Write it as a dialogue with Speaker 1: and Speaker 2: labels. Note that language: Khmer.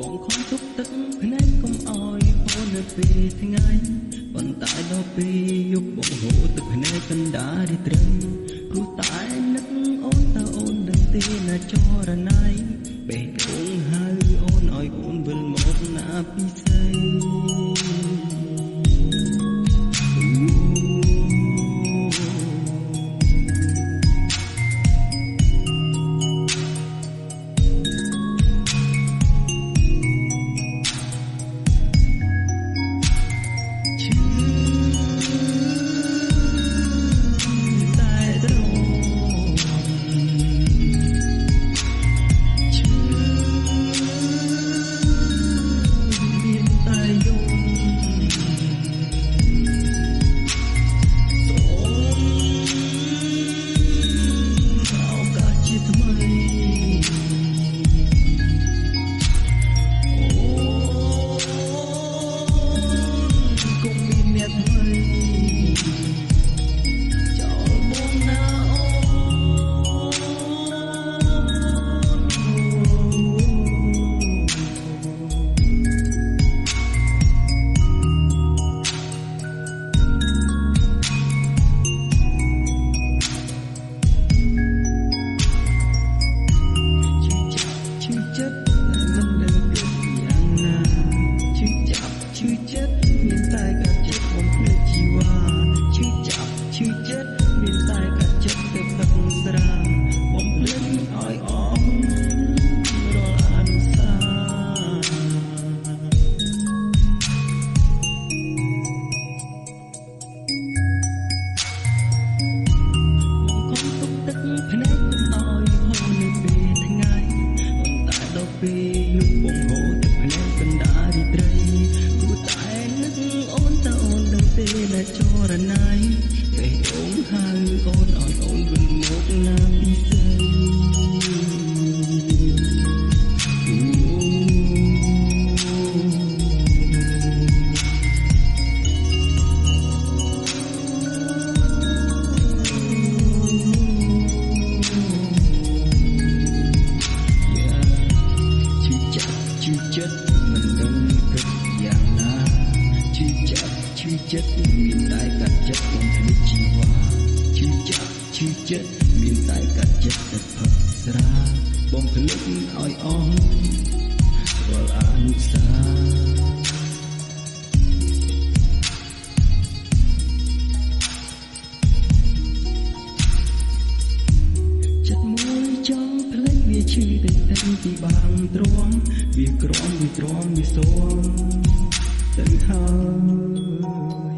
Speaker 1: បងខំទុកទឹកភ្នែកកុំអោយហូរនៅពេលថ្ងៃប៉ុន្តែដល់ពេលយប់បងហូរទឹកភ្នែកកណ្ដាលរាត្រីព្រោះតែនឹកអូនតើអូនដឹងទេណាចរណៃបេះដូងហៅអូនឲ្យអូនវិលមកណាពិសេសពេលយប់បងហូរទឹកភ្នែកកណ្ដាលរាត្រីព្រោះតែនឹកអូនតើអូនដឹងទេណាចរណៃបេះដូងហៅអូនឲ្យអូនវិលមកណាពិសេសចិត្តមិនដឹងគិតយ៉ាងណាឈឺចិត្តមានតែកាត់ចិត្តបងភ្លេចជីវ៉ាឈឺចិត្តមានតែកាត់ចិត្តតែផឹកស្រាបងភ្លេចឲ្យអស់រាល់អនុសាចិត្តមួយចង់ភ្លេចវាឈឺតែពីបាំងទ្រាំវាក្រំវាស៊ាំទៅហើយ